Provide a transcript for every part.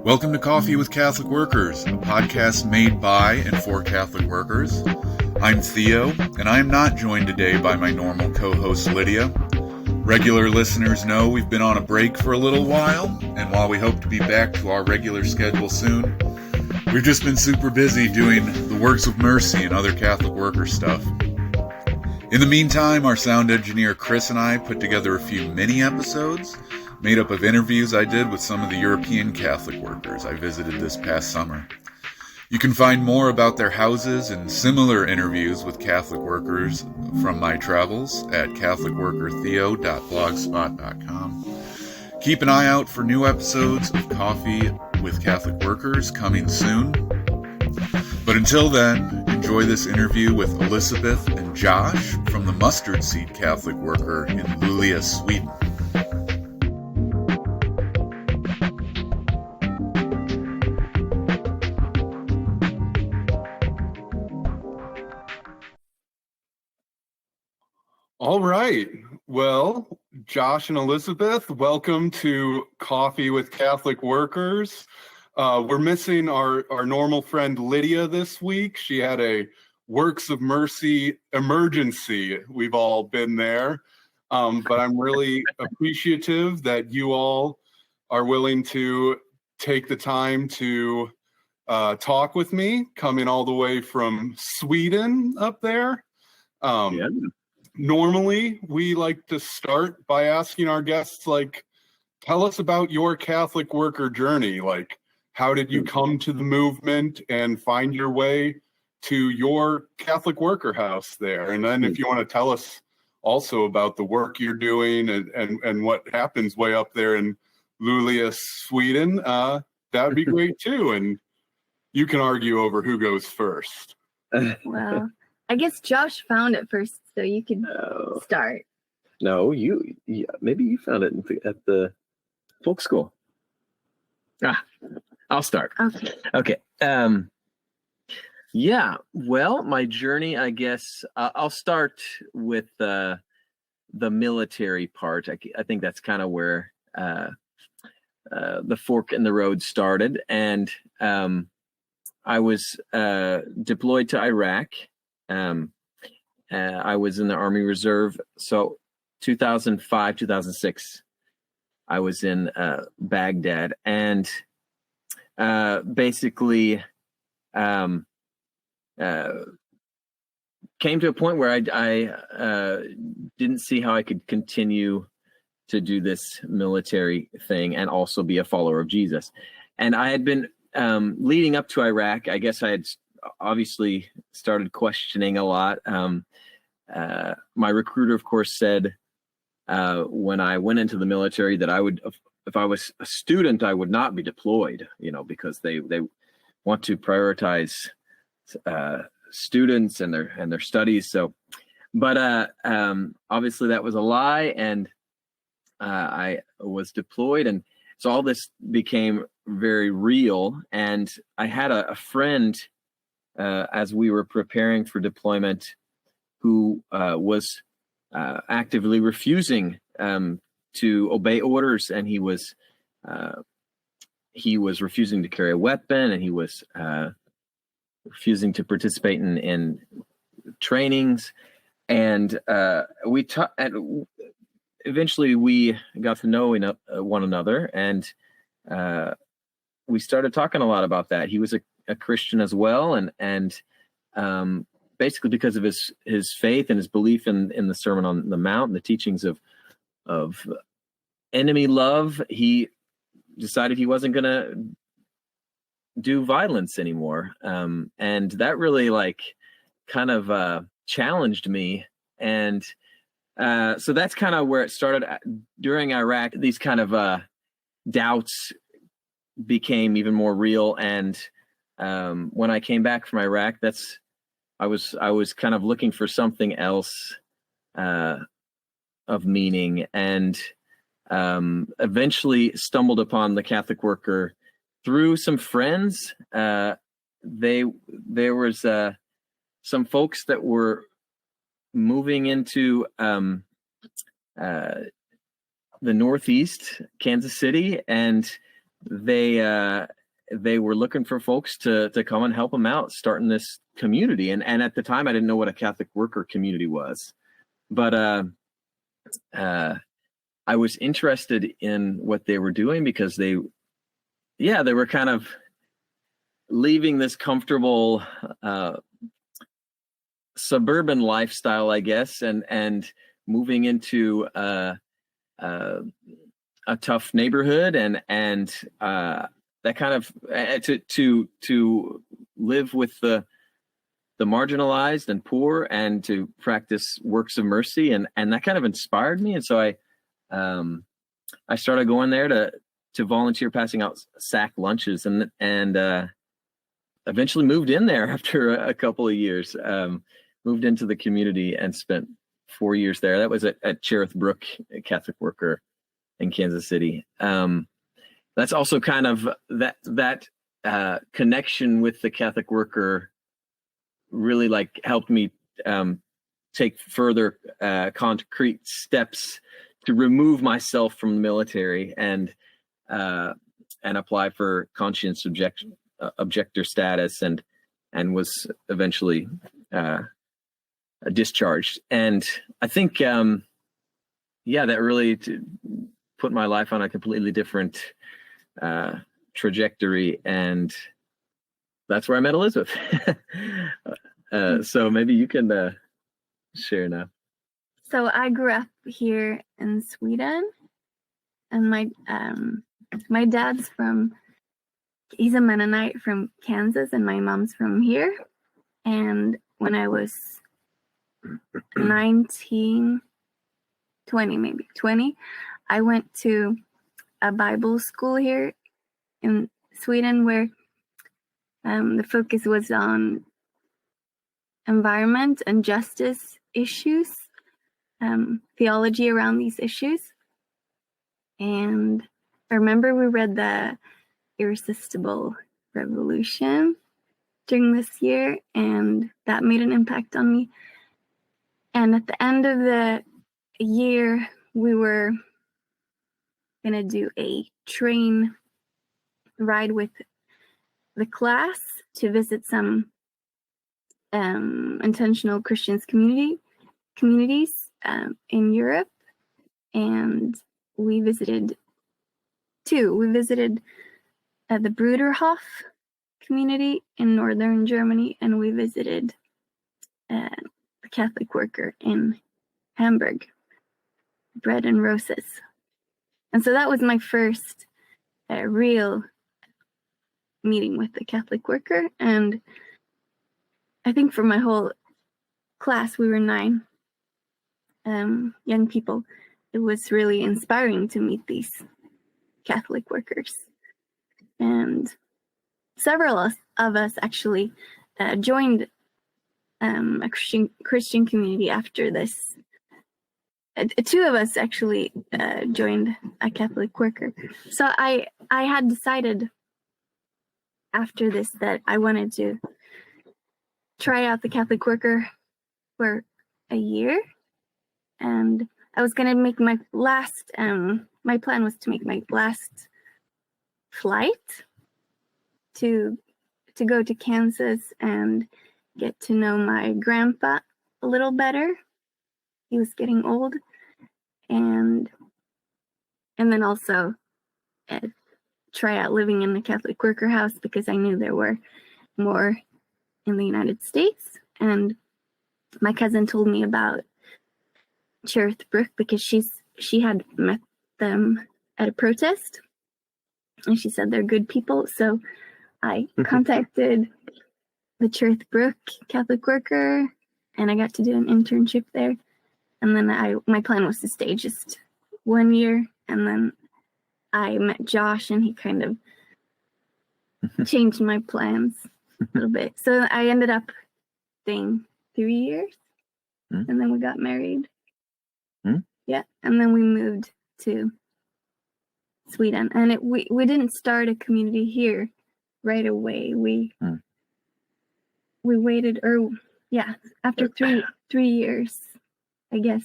Welcome to Coffee with Catholic Workers, a podcast made by and for Catholic workers. I'm Theo, and I am not joined today by my normal co-host Lydia. Regular listeners know we've been on a break for a little while, and while we hope to be back to our regular schedule soon, we've just been super busy doing the works of mercy and other Catholic worker stuff. In the meantime, our sound engineer Chris and I put together a few mini episodes made up of interviews I did with some of the European Catholic workers I visited this past summer. You can find more about their houses and similar interviews with Catholic workers from my travels at catholicworkertheo.blogspot.com. Keep an eye out for new episodes of Coffee with Catholic Workers coming soon. But until then, enjoy this interview with Elisabeth and Josh from the Mustard Seed Catholic Worker in Luleå, Sweden. All right. Well, Josh and Elisabeth, welcome to Coffee with Catholic Workers. We're missing our normal friend Lydia this week. She had a Works of Mercy emergency. We've all been there. But I'm really appreciative that you all are willing to take the time to talk with me, coming all the way from Sweden up there. Yeah. Normally, we like to start by asking our guests, tell us about your Catholic worker journey. How did you come to the movement and find your way to your Catholic worker house there? And then if you want to tell us also about the work you're doing and what happens way up there in Luleå, Sweden, that would be great too. And you can argue over who goes first. Well, I guess Josh found it first, so you can start. No, maybe you found it at the folk school. I'll start. Okay. Yeah. Well, my journey, I guess, I'll start with the military part. I think that's kind of where the fork in the road started, and I was deployed to Iraq. I was in the Army Reserve. So 2005, 2006, I was in Baghdad, and basically came to a point where I didn't see how I could continue to do this military thing and also be a follower of Jesus. And I had been leading up to Iraq. I guess I had obviously started questioning a lot. My recruiter, of course, said when I went into the military that I would, if I was a student, I would not be deployed, because they want to prioritize students and their studies. So, but obviously that was a lie, and I was deployed, and so all this became very real. And I had a friend as we were preparing for deployment who was actively refusing to obey orders, and he was refusing to carry a weapon, and he was refusing to participate in trainings, and eventually we got to know one another, and we started talking a lot about that. He was a Christian as well, and basically because of his faith and his belief in the Sermon on the Mount and the teachings of enemy love, he decided he wasn't going to do violence anymore. And that really kind of challenged me. And so that's kind of where it started. During Iraq, these kind of doubts became even more real. And when I came back from Iraq, I was kind of looking for something else of meaning, and eventually stumbled upon the Catholic Worker through some friends. There was some folks that were moving into the Northeast, Kansas City, and they were looking for folks to come and help them out starting this community. And at the time I didn't know what a Catholic worker community was, but I was interested in what they were doing because they were kind of leaving this comfortable suburban lifestyle, I guess, and moving into a tough neighborhood and that kind of to live with the marginalized and poor and to practice works of mercy, and that kind of inspired me. And so I started going there to volunteer passing out sack lunches, and eventually moved in there after a couple of years. Moved into the community and spent 4 years there. That was at Cherith Brook, a Catholic worker in Kansas City. That's also kind of that connection with the Catholic worker really like helped me take further concrete steps to remove myself from the military and apply for conscience objector status, and was eventually discharged. And I think that really put my life on a completely different trajectory, and that's where I met Elisabeth. So maybe you can share now. So I grew up here in Sweden, and my dad's he's a Mennonite from Kansas, and my mom's from here. And when I was 20, I went to a Bible school here in Sweden where the focus was on environment and justice issues, theology around these issues. And I remember we read the Irresistible Revolution during this year, and that made an impact on me. And at the end of the year, we were going to do a train ride with the class to visit some intentional Christians communities in Europe. And we visited two. We visited the Bruderhof community in northern Germany, and we visited the Catholic worker in Hamburg, Bread and Roses. And so that was my first real meeting with the Catholic worker. And I think for my whole class, we were 9 young people. It was really inspiring to meet these Catholic workers. And several of us actually joined a Christian community after this. 2 of us actually joined a Catholic worker. So I had decided after this that I wanted to try out the Catholic worker for a year. And I was going to make my last, my plan was to make my last flight to go to Kansas and get to know my grandpa a little better. He was getting old. And then also try out living in the Catholic worker house, because I knew there were more in the United States. And my cousin told me about Cherith Brook because she had met them at a protest, and she said they're good people. So I contacted the Cherith Brook Catholic worker, and I got to do an internship there. And then my plan was to stay just 1 year, and then I met Josh, and he kind of changed my plans a little bit. So I ended up staying 3 years, and then we got married. Yeah, and then we moved to Sweden, and we didn't start a community here right away. We waited, after three years, I guess.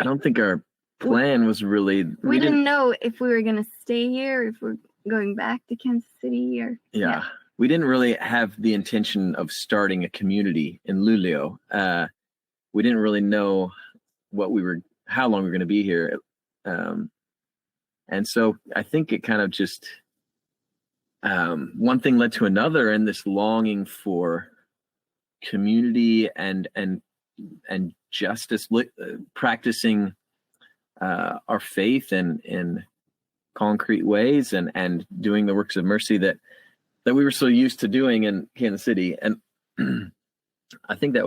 I don't think our plan was really. We didn't know if we were gonna stay here, if going back to Kansas City, or Yeah. We didn't really have the intention of starting a community in Luleå. We didn't really know how long we were going to be here. And so I think it kind of just, one thing led to another, and this longing for community and justice, practicing our faith in concrete ways, and doing the works of mercy that we were so used to doing in Kansas City. And I think that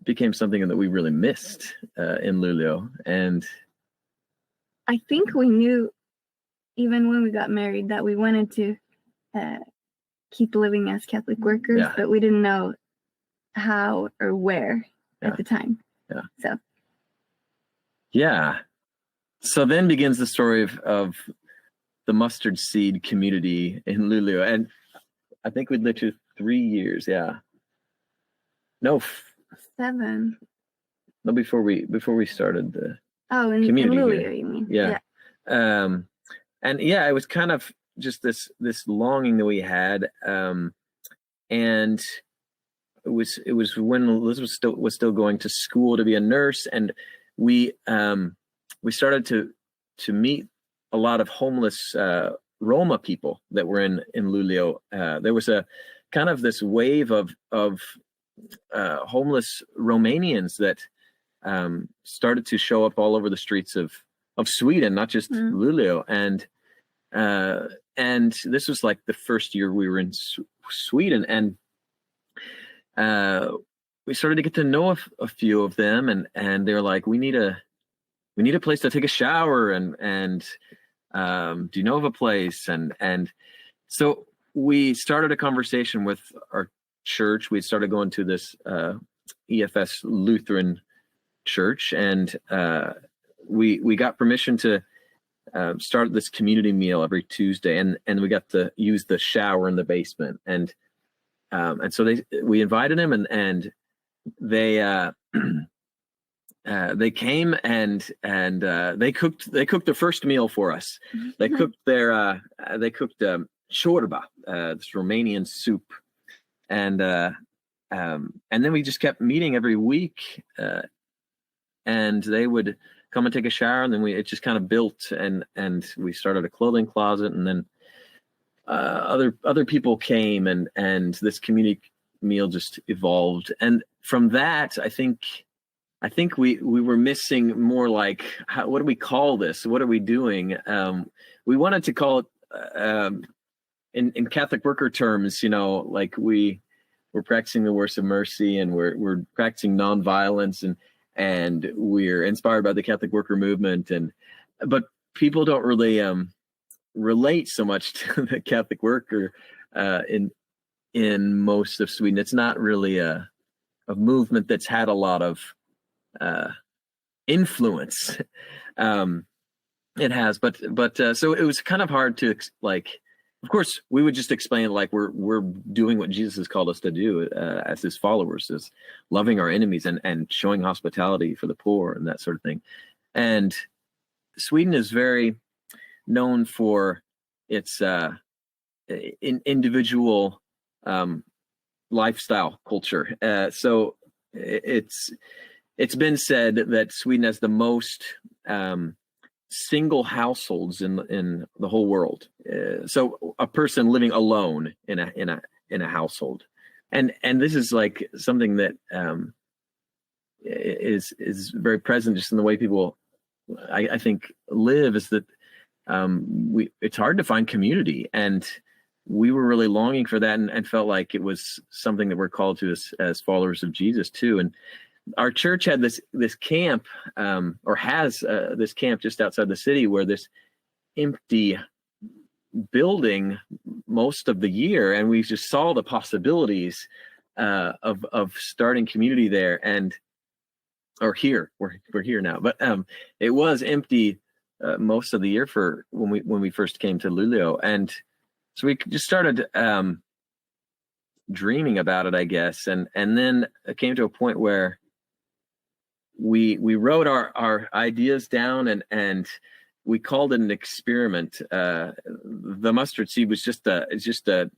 became something that we really missed in Luleå. And I think we knew, even when we got married, that we wanted to keep living as Catholic workers, but we didn't know how or where at the time. So then begins the story of the Mustard Seed community in Luleå, and I think we'd lived here 3 years. No, 7. No, before we started the in Luleå, you mean? And it was kind of just this longing that we had, and it was when Elizabeth was still going to school to be a nurse, and we started to meet a lot of homeless Roma people that were in Luleå. There was a kind of this wave of homeless Romanians that started to show up all over the streets of Sweden, not just Luleå. And this was like the first year we were in Sweden, and we started to get to know a few of them, and they're like, we need a place to take a shower, and do you know of a place? And so we started a conversation with our church. We started going to this EFS Lutheran church, and we got permission to start this community meal every Tuesday, and we got to use the shower in the basement, and so we invited them, and they came and they cooked their first meal for us. They cooked ciorba, this Romanian soup, and then we just kept meeting every week, and they would come and take a shower, and then it just kind of built, and we started a clothing closet, and then other people came, and this community meal just evolved. And from that, I think we were missing more like, what do we call this? What are we doing? We wanted to call it, in Catholic worker terms, like we're practicing the works of mercy, and we're practicing nonviolence, and we're inspired by the Catholic worker movement, but people don't really relate so much to the Catholic worker in most of Sweden. It's not really a movement that's had a lot of influence. It has, but so it was kind of hard to of course we would just explain like we're doing what Jesus has called us to do as his followers, is loving our enemies and showing hospitality for the poor and that sort of thing. And Sweden is very known for its individual lifestyle culture. So it's been said that Sweden has the most single households in the whole world. So a person living alone in a household, and this is like something that is very present just in the way people, I think, live, is that it's hard to find community, and we were really longing for that, and felt like it was something that we're called to as followers of Jesus too. And our church had this camp, or has this camp just outside the city, where this empty building most of the year, and we just saw the possibilities of starting community there. We're here now, but it was empty most of the year for when we first came to Luleå, and so we just started dreaming about it, I guess, and then it came to a point where we wrote our ideas down, and we called it an experiment. The mustard seed was just a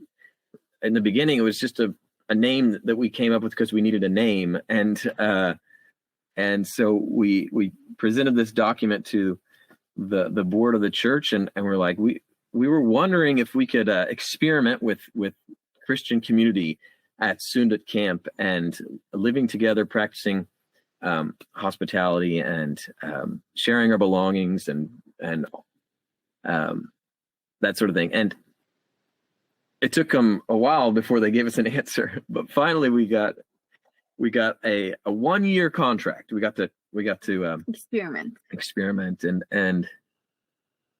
in the beginning, it was just a name that we came up with because we needed a name. And so we presented this document to the board of the church, and we're like, we were wondering if we could experiment with Christian community at Sundet camp and living together, practicing hospitality and sharing our belongings and that sort of thing. And it took them a while before they gave us an answer, but finally we got a 1-year contract. We got to experiment, and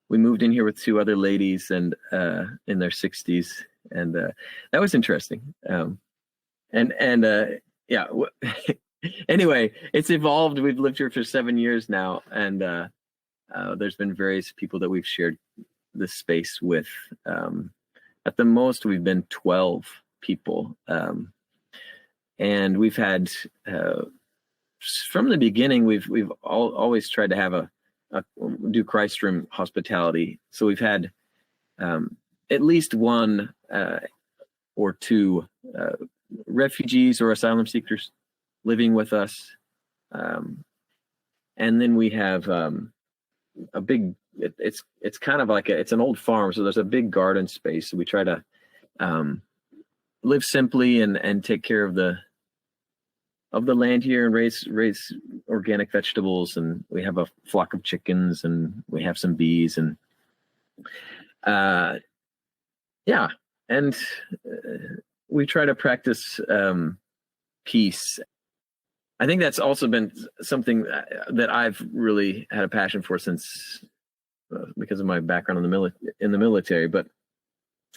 we moved in here with 2 other ladies and in their 60s, and that was interesting. Anyway, it's evolved. We've lived here for 7 years now, and there's been various people that we've shared this space with. At the most, we've been 12 people, and we've had from the beginning. We've always tried to have do Christ room hospitality. So we've had at least 1 or 2 refugees or asylum seekers living with us, and then we have a big. It's kind of like it's an old farm, so there's a big garden space. So we try to live simply and take care of the land here and raise organic vegetables. And we have a flock of chickens, and we have some bees, and we try to practice peace. I think that's also been something that I've really had a passion for since because of my background in the military. But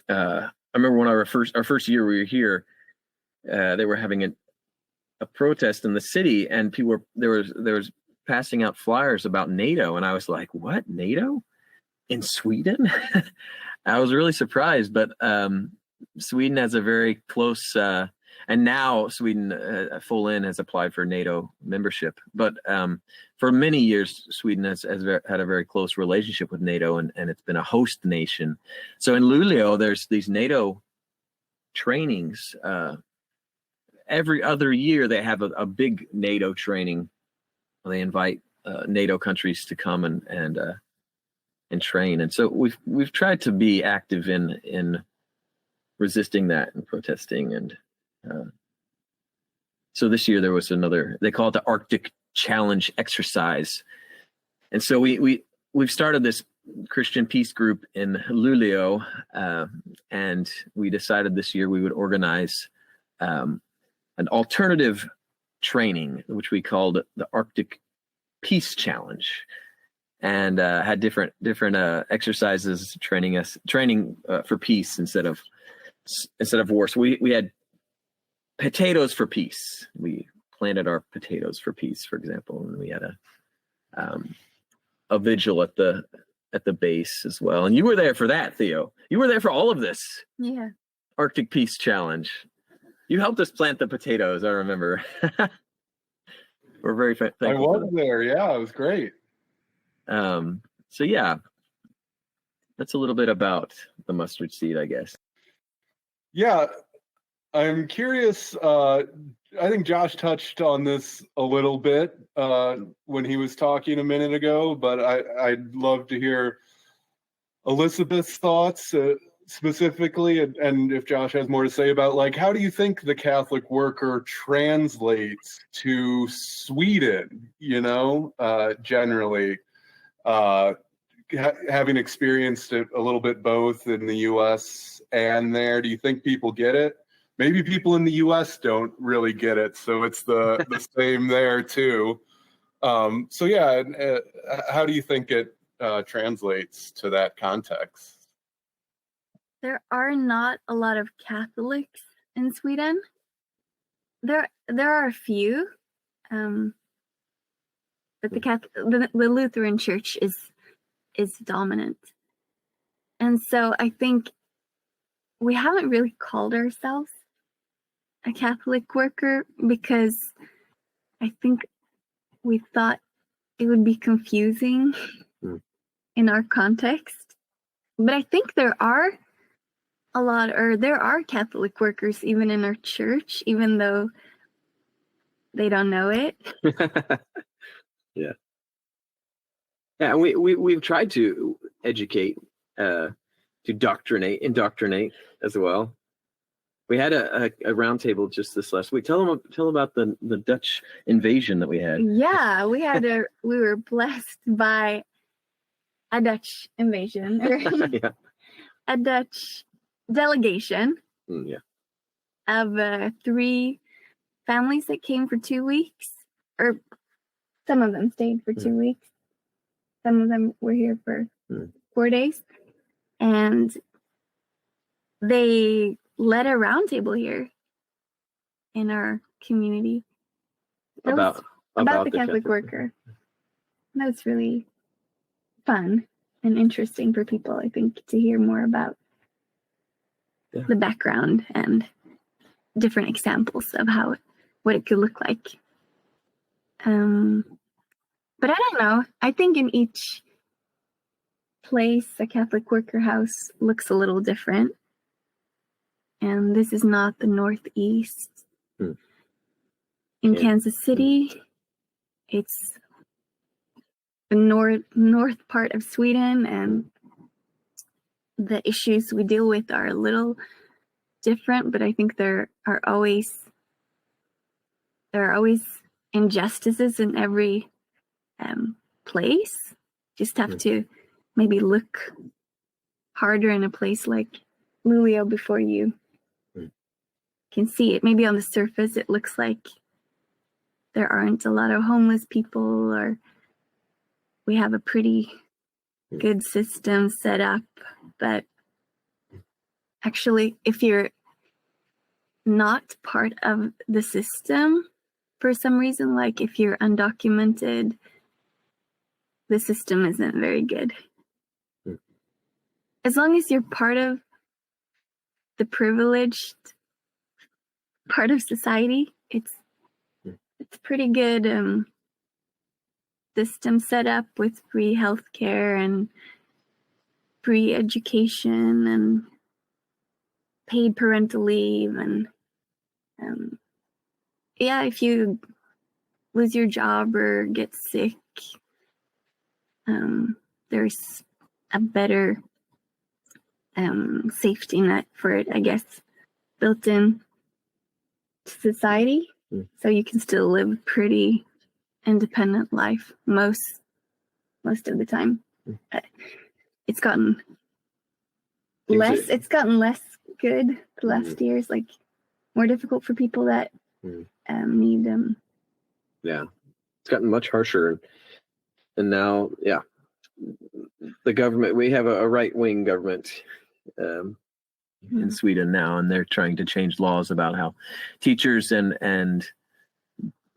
I remember when our first year we were here, they were having a protest in the city, and there was passing out flyers about NATO, and I was like, "What, NATO in Sweden?" I was really surprised, but Sweden has a very close. And now Sweden, full in, has applied for NATO membership. But for many years, Sweden has had a very close relationship with NATO, and it's been a host nation. So in Luleå, there's these NATO trainings. Every other year, they have a big NATO training. They invite NATO countries to come and train. And so we've tried to be active in resisting that and protesting. And so this year there was they call it the Arctic Challenge exercise. And so we've started this Christian peace group in Luleå, and we decided this year we would organize an alternative training, which we called the Arctic Peace Challenge, and had different exercises training for peace instead of war. So we had potatoes for peace. We planted our potatoes for peace, for example, and we had a vigil at the base as well. And you were there for that, Theo. You were there for all of this. Yeah. Arctic Peace Challenge. You helped us plant the potatoes, I remember. We're very thankful. I was there. Yeah, it was great. So yeah, that's a little bit about the mustard seed, I guess. Yeah, I'm curious. I think Josh touched on this a little bit when he was talking a minute ago, but I'd love to hear Elisabeth's thoughts specifically, and if Josh has more to say about, like, how do you think the Catholic worker translates to Sweden, generally, having experienced it a little bit both in the U.S. and there? Do you think people get it? Maybe people in the U.S. don't really get it, so it's the same there too. So yeah, how do you think it translates to that context? There are not a lot of Catholics in Sweden. There are a few, but the Lutheran Church is dominant, and so I think we haven't really called ourselves a Catholic worker because I think we thought it would be confusing in our context. But I think there are Catholic workers even in our church, even though they don't know it. Yeah. Yeah, and we've tried to educate, to indoctrinate as well. We had a roundtable just this last week. Tell them about the Dutch invasion that we had. Yeah, we were blessed by a Dutch invasion, Yeah. a Dutch delegation of 3 families that came for 2 weeks, or some of them stayed for 2 weeks. Some of them were here for 4 days, and they led a roundtable here in our community about the Catholic worker. That was really fun and interesting for people, I think, to hear more about the background and different examples of what it could look like. But I don't know. I think in each place, a Catholic worker house looks a little different. And this is not the Northeast. In Kansas City, it's the north part of Sweden, and the issues we deal with are a little different, but I think there are always injustices in every place. Just have to maybe look harder in a place like Luleå before you can see it. Maybe on the surface it looks like there aren't a lot of homeless people, or we have a pretty good system set up, but actually if you're not part of the system for some reason, like if you're undocumented, the system isn't very good. As long as you're part of the privileged part of society, it's pretty good system set up with free healthcare and free education and paid parental leave, and if you lose your job or get sick, there's a better safety net for it, I guess, built in to society, so you can still live a pretty independent life most of the time. It's gotten less good the last years, like more difficult for people that need it's gotten much harsher, and now the government, we have a right-wing government in Sweden now, and they're trying to change laws about how teachers and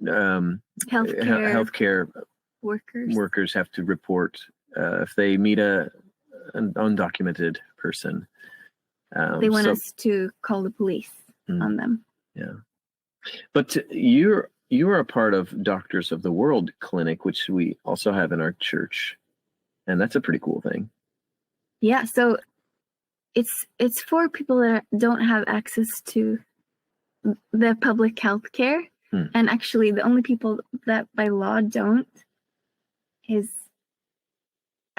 healthcare workers have to report if they meet an undocumented person. They want us to call the police on them. Yeah, but you're a part of Doctors of the World Clinic, which we also have in our church, and that's a pretty cool thing. Yeah, so it's for people that don't have access to the public health care, and actually the only people that by law don't is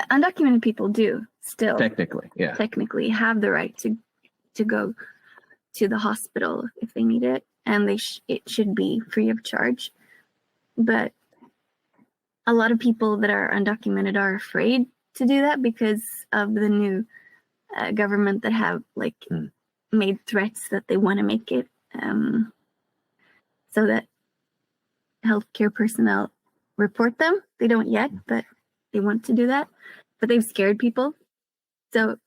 undocumented people do still technically have the right to go to the hospital if they need it, and it should be free of charge. But a lot of people that are undocumented are afraid to do that because of the new government that have made threats that they want to make it so that healthcare personnel report them. They don't yet, but they want to do that. But they've scared people. So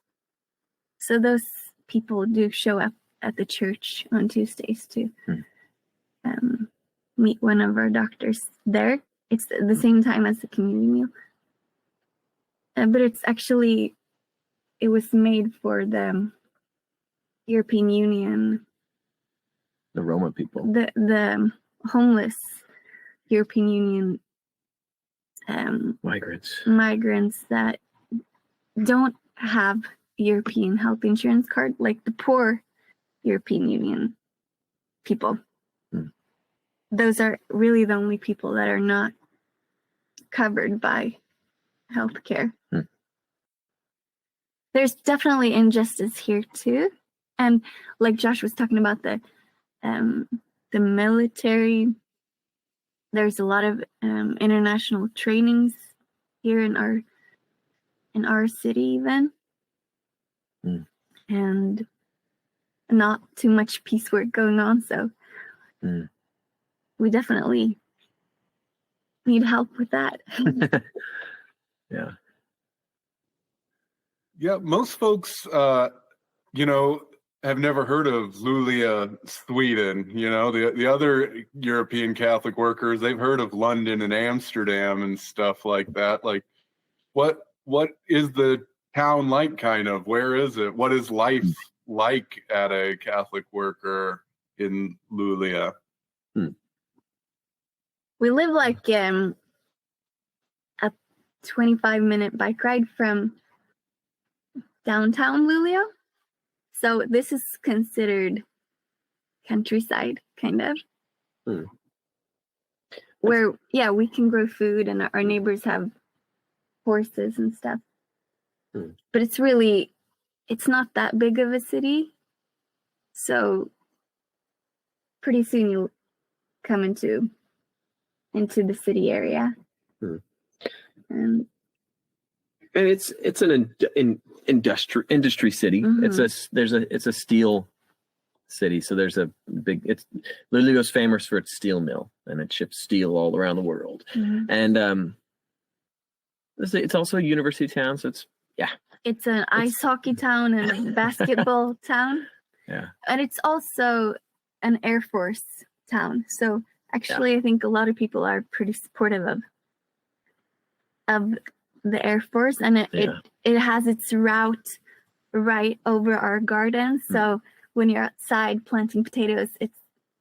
those people do show up at the church on Tuesdays to meet one of our doctors there. It's the same time as the community meal. But it was made for the European Union. The Roma people. The homeless European Union migrants that don't have European health insurance card, like the poor European Union people. Those are really the only people that are not covered by healthcare. There's definitely injustice here too, and like Josh was talking about the military. There's a lot of international trainings here in our city even, and not too much piecework going on. So we definitely need help with that. Yeah. Yeah, most folks, have never heard of Luleå, Sweden. The other European Catholic workers, they've heard of London and Amsterdam and stuff like that. Like, what is the town like, kind of? Where is it? What is life like at a Catholic worker in Luleå? We live like a 25-minute bike ride from downtown Luleå. So this is considered countryside, kind of. Where, we can grow food and our neighbors have horses and stuff. But it's not that big of a city. So pretty soon you'll come into the city area. And it's an industry city. It's a steel city. So there's a big. Luleå is famous for its steel mill, and it ships steel all around the world. And it's also a university town. So it's an ice hockey town and a basketball town. Yeah, and it's also an Air Force town. So actually, I think a lot of people are pretty supportive of the Air Force, and it has its route right over our garden. So when you're outside planting potatoes, it's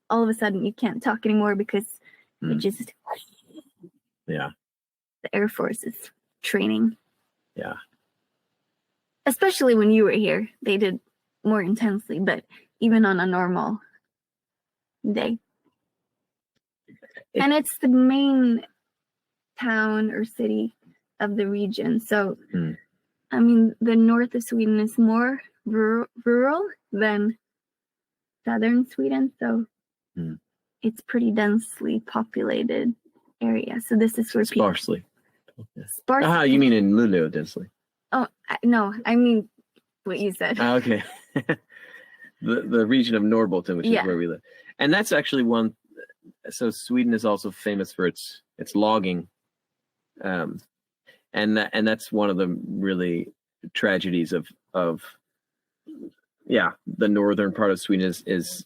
all of a sudden you can't talk anymore because it just the Air Force is training. Especially when you were here, they did more intensely, but even on a normal day. And it's the main town or city of the region. So, I mean, the north of Sweden is more rural than southern Sweden. So it's pretty densely populated area. So this is where sparsely. Sparsely. You mean in Luleå, densely? Oh, no, I mean what you said. Okay. the region of Norrbotten, which is where we live. And that's actually one. So Sweden is also famous for its logging. And that's one of the really tragedies of the northern part of Sweden is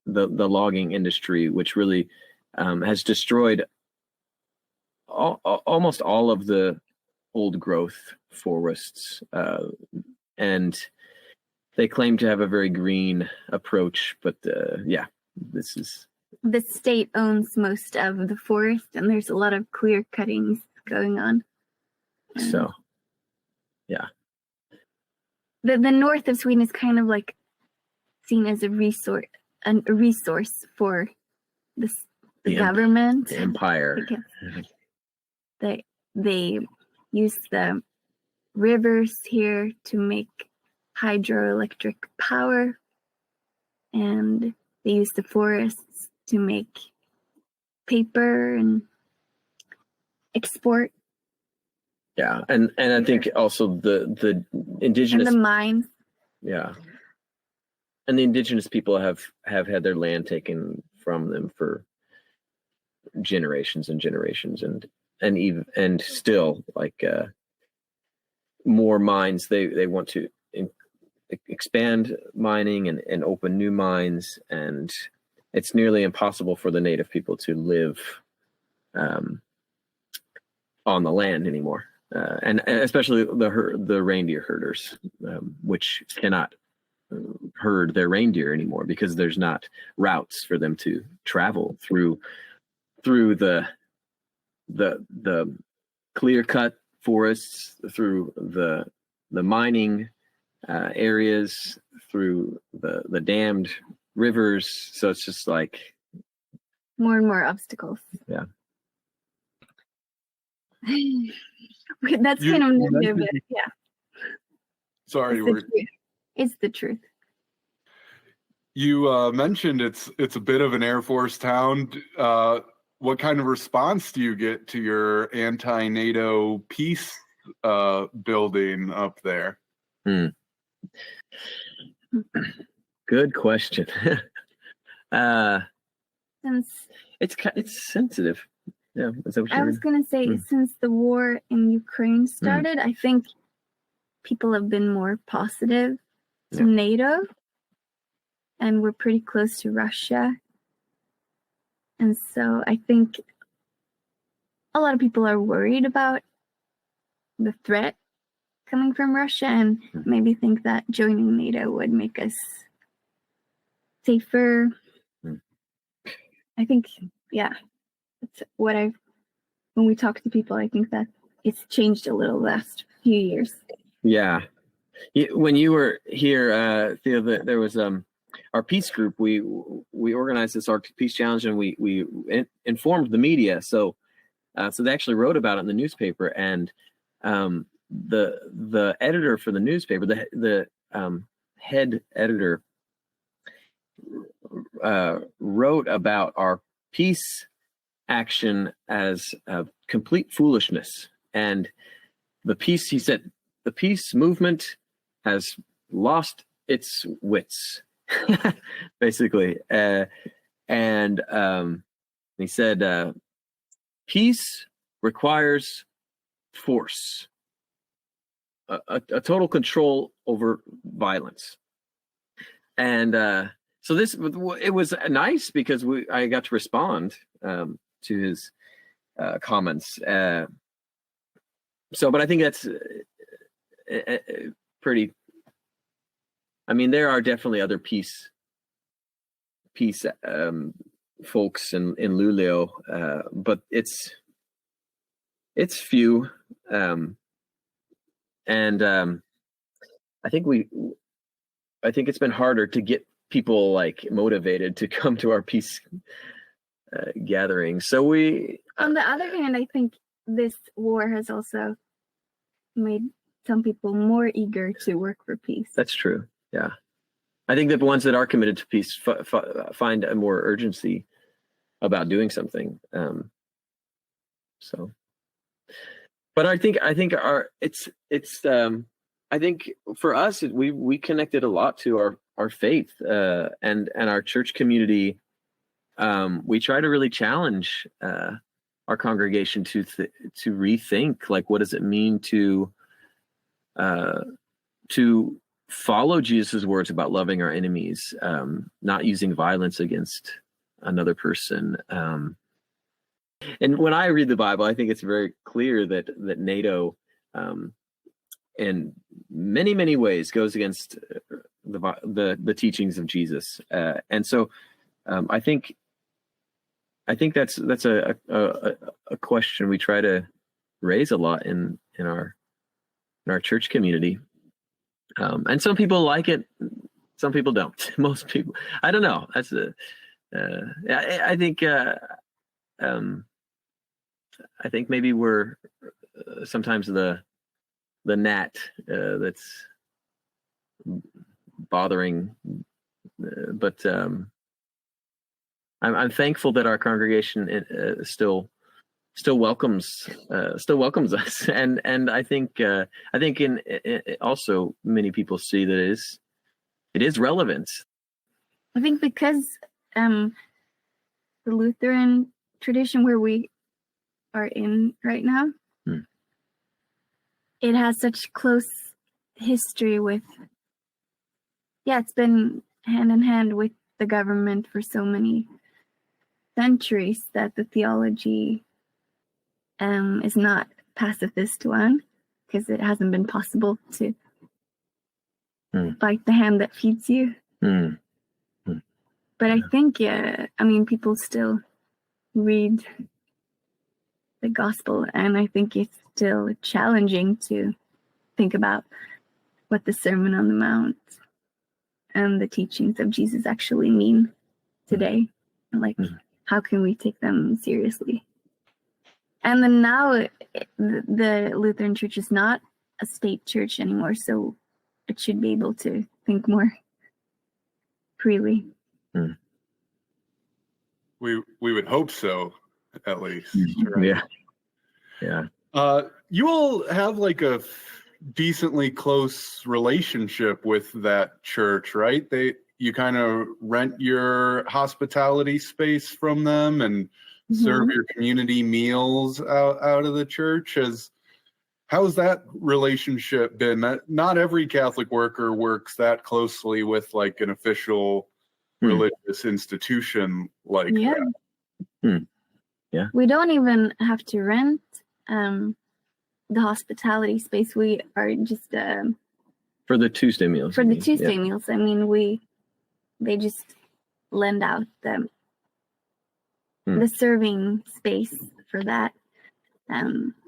the logging industry, which really has destroyed almost all of the old growth forests, and they claim to have a very green approach, but this is the state owns most of the forest, and there's a lot of clear cuttings going on. So, the north of Sweden is kind of like seen as a resource for the government, the empire. They use the rivers here to make hydroelectric power, and they use the forests to make paper and export. Yeah, and I think also the indigenous and the mines. Yeah, and the indigenous people have had their land taken from them for generations and generations, and still like more mines. They want to expand mining and open new mines, and it's nearly impossible for the native people to live on the land anymore. And especially the reindeer herders, which cannot herd their reindeer anymore because there's not routes for them to travel through the clear cut forests, through the mining areas, through the dammed rivers. So it's just like more and more obstacles. Yeah. That's kind of negative, but yeah. Sorry, it's the truth. You mentioned it's a bit of an Air Force town. What kind of response do you get to your anti-NATO peace building up there? Good question. Since it's sensitive. Yeah, I was gonna say, since the war in Ukraine started, I think people have been more positive to NATO, and we're pretty close to Russia. And so I think a lot of people are worried about the threat coming from Russia, and maybe think that joining NATO would make us safer. I think, that's what when we talk to people, I think that it's changed a little the last few years. Yeah. When you were here, Theo, there was our peace group. We organized this Arctic Peace Challenge, and we informed the media. So they actually wrote about it in the newspaper, and the editor for the newspaper, the head editor, wrote about our peace action as complete foolishness. And he said, the peace movement has lost its wits, basically. And he said, peace requires force, a total control over violence. And so it was nice because I got to respond to his comments. But I think that's pretty. I mean, there are definitely other peace folks in Luleå, but it's few, and I think it's been harder to get people like motivated to come to our peace gatherings. So on the other hand, I think this war has also made some people more eager to work for peace. That's true. Yeah. I think that the ones that are committed to peace find a more urgency about doing something. But I think I think for us, we connected a lot to our faith and our church community. We try to really challenge our congregation to rethink, like, what does it mean to follow Jesus' words about loving our enemies, not using violence against another person. And when I read the Bible, I think it's very clear that NATO, in many, many ways, goes against the teachings of Jesus. And so I think that's a question we try to raise a lot in our church community. And some people like it, some people don't. Most people, I don't know. That's I think maybe we're sometimes the gnat that's bothering, but I'm thankful that our congregation still welcomes us, and I think in also many people see that it is relevant. I think because the Lutheran tradition where we are in right now, it has such close history with, it's been hand in hand with the government for so many centuries that the theology is not pacifist one, because it hasn't been possible to bite the hand that feeds you. But I think, people still read the gospel, and I think it's still challenging to think about what the Sermon on the Mount and the teachings of Jesus actually mean today. Like, how can we take them seriously? And then now the Lutheran Church is not a state church anymore, so it should be able to think more freely. We would hope so, at least. Right? Yeah. You all have like a decently close relationship with that church, right? You kind of rent your hospitality space from them and serve your community meals out of the church. How's that relationship been? Not every Catholic worker works that closely with like an official religious institution like that. Yeah. We don't even have to rent the hospitality space. We are just for the Tuesday meals. For the Tuesday meals. I mean, they just lend out the serving space for that.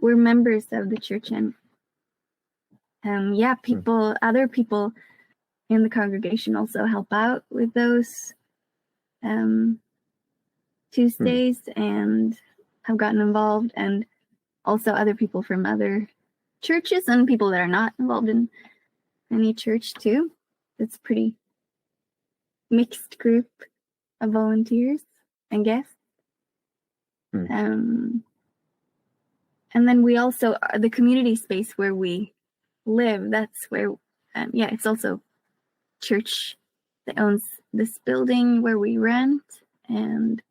We're members of the church, and other people in the congregation also help out with those Tuesdays and have gotten involved, and also other people from other churches and people that are not involved in any church too. It's a pretty mixed group of volunteers, I guess. And then we also, the community space where we live, that's where, it's also church that owns this building where we rent, and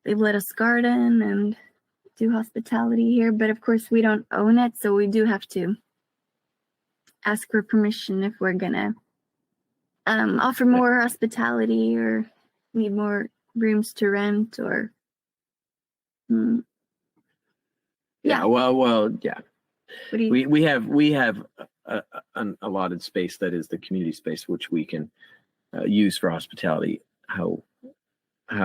they've let us garden and do hospitality here. But of course we don't own it, so we do have to ask for permission if we're gonna offer more hospitality or need more rooms to rent or we have an allotted space that is the community space, which we can use for hospitality how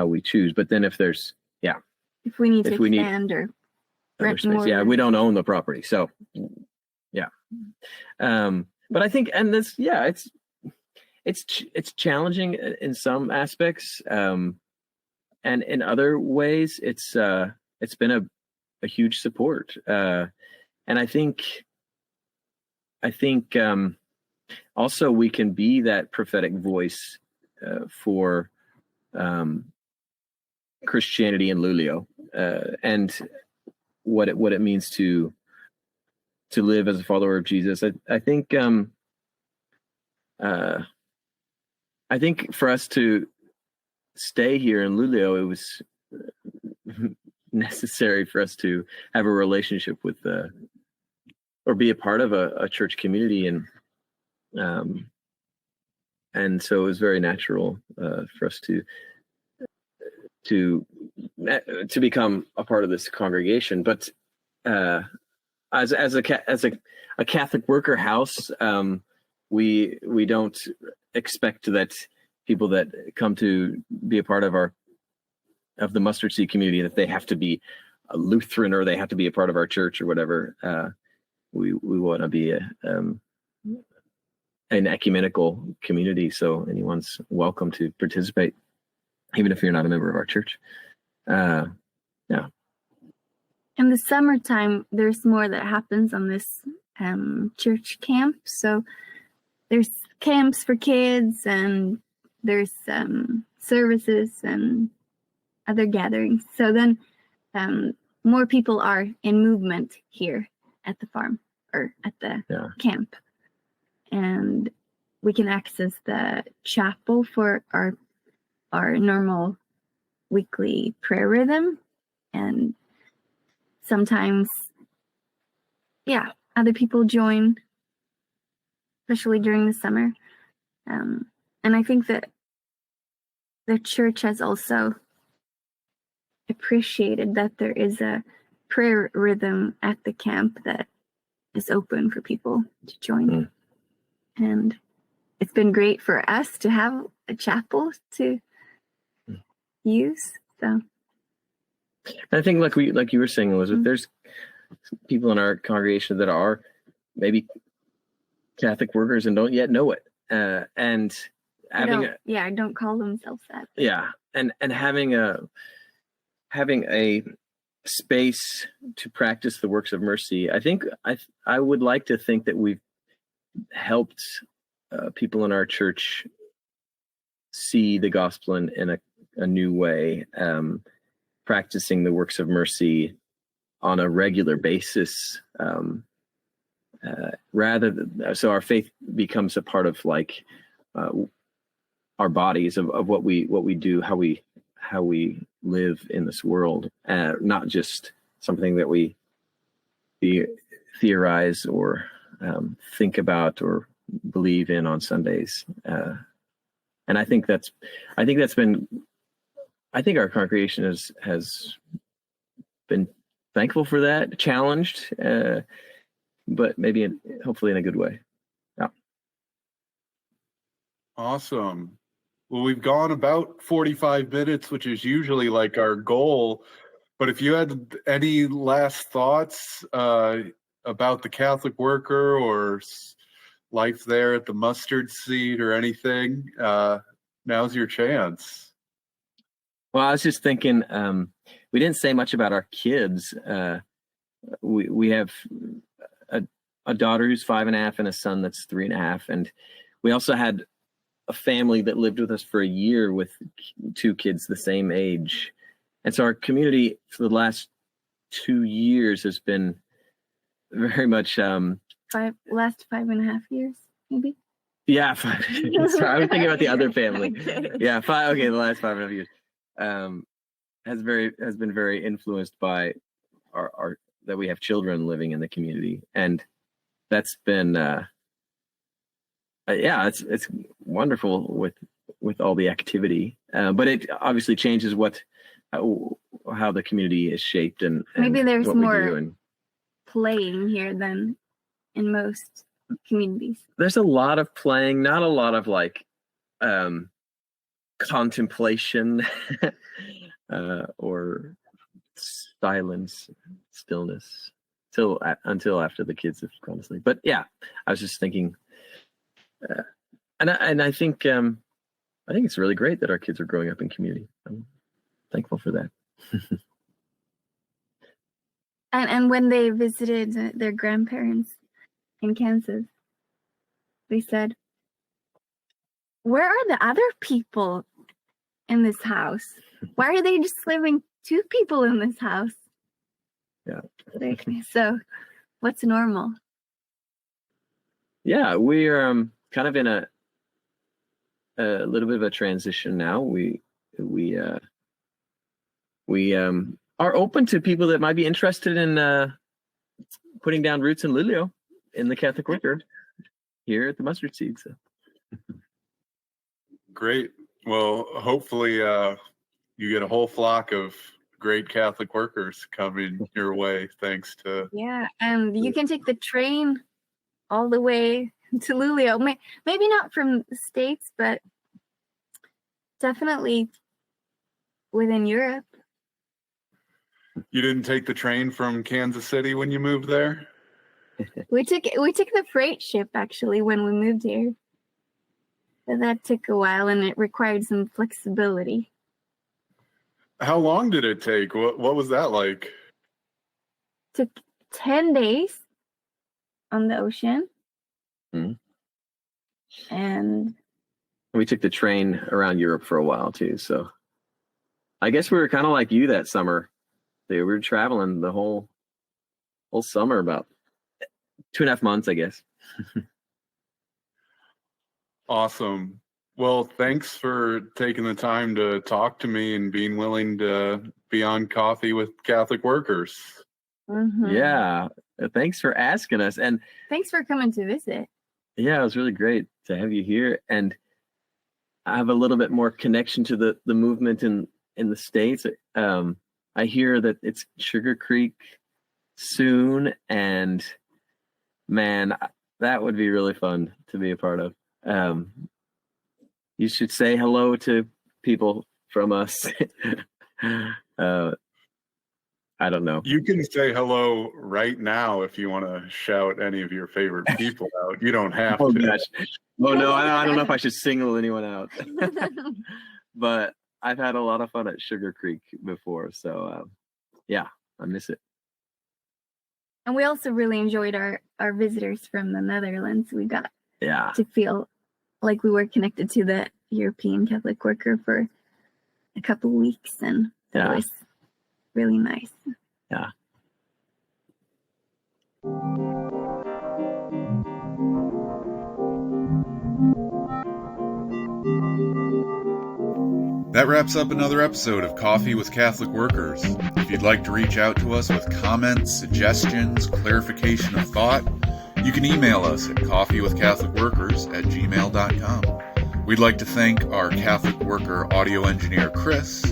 we choose. But then if there's if we need to expand or rent space, more, we don't own the property, so but I think, and this it's challenging in some aspects, and in other ways it's been a huge support, and I think also we can be that prophetic voice for Christianity in Luleå, and what it means to live as a follower of Jesus. I think for us to stay here in Luleå, it was necessary for us to have a relationship with or be a part of a church community, and so it was very natural for us to become a part of this congregation. But as a Catholic worker house, we don't expect that people that come to be a part of the mustard seed community, that they have to be a Lutheran or they have to be a part of our church or whatever. We want to be an ecumenical community, so anyone's welcome to participate, even if you're not a member of our church. In the summertime, there's more that happens on this church camp. So there's camps for kids, and there's services and other gatherings. So then more people are in movement here at the farm or at the camp. And we can access the chapel for our normal weekly prayer rhythm. And sometimes, other people join, especially during the summer. And I think that the church has also appreciated that there is a prayer rhythm at the camp that is open for people to join. And it's been great for us to have a chapel to use. So I think like you were saying, Elizabeth, there's people in our congregation that are maybe Catholic workers and don't yet know it. And having don't call themselves that. Yeah, and having a space to practice the works of mercy. I think I would like to think that we've helped people in our church see the gospel in a new way, practicing the works of mercy on a regular basis, so our faith becomes a part of like our bodies of what we do, how we live in this world, not just something that we theorize or think about or believe in on Sundays. And I think our congregation has been thankful for that, challenged, but maybe hopefully in a good way. Yeah. Awesome. Well, we've gone about 45 minutes, which is usually like our goal. But if you had any last thoughts about the Catholic worker or life there at the mustard seed or anything, now's your chance. Well, I was just thinking, we didn't say much about our kids. We have a daughter who's 5.5 and a son that's 3.5. And we also had a family that lived with us for a year with 2 kids the same age. And so our community for the last 2 years has been very much last 5.5 years, maybe. Yeah, 5. Sorry, I was thinking about the other family. Yeah, 5. Okay, the last 5.5 years has been very influenced by our that we have children living in the community, and that's been it's wonderful with all the activity, but it obviously changes how the community is shaped and maybe there's what more playing here than in most communities. There's a lot of playing, not a lot of like contemplation or stillness until after the kids have gone to sleep. But yeah, I was just thinking, and I think it's really great that our kids are growing up in community. I'm thankful for that. And when they visited their grandparents in Kansas, they said, "Where are the other people in this house? Why are they just living 2 people in this house?" Yeah. So, what's normal? Yeah, we're kind of in a little bit of a transition now. We are open to people that might be interested in putting down roots in Luleå in the Catholic Worker here at the Mustard Seed. So. Great. Well, hopefully you get a whole flock of great Catholic workers coming your way, thanks to... Yeah, and you can take the train all the way to Luleå. Maybe not from the States, but definitely within Europe. You didn't take the train from Kansas City when you moved there? We took the freight ship actually when we moved here. But that took a while and it required some flexibility. How long did it take? What was that like? Took 10 days on the ocean. Mm-hmm. And we took the train around Europe for a while too. So I guess we were kind of like you that summer. We were traveling the whole summer, about 2.5 months, I guess. Awesome. Well, thanks for taking the time to talk to me and being willing to be on Coffee with Catholic Workers. Mm-hmm. Yeah. Thanks for asking us. And thanks for coming to visit. Yeah, it was really great to have you here. And I have a little bit more connection to the movement in the States. I hear that it's Sugar Creek soon, and man, that would be really fun to be a part of. You should say hello to people from us. I don't know. You can say hello right now if you want to shout any of your favorite people out. You don't have Oh to. gosh. Oh no, I don't know if I should single anyone out. But I've had a lot of fun at Sugar Creek before, so yeah, I miss it. And we also really enjoyed our visitors from the Netherlands. We got to feel like we were connected to the European Catholic worker for a couple of weeks, and that was really nice. Yeah. That wraps up another episode of Coffee with Catholic Workers. If you'd like to reach out to us with comments, suggestions, clarification of thought, you can email us at coffeewithcatholicworkers@gmail.com. We'd like to thank our Catholic worker audio engineer Chris,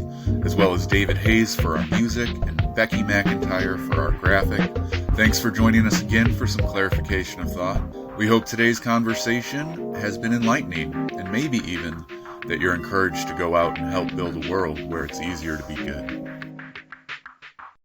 as well as David Hayes for our music and Becky McIntyre for our graphic. Thanks for joining us again for some clarification of thought. We hope today's conversation has been enlightening, and maybe even that you're encouraged to go out and help build a world where it's easier to be good.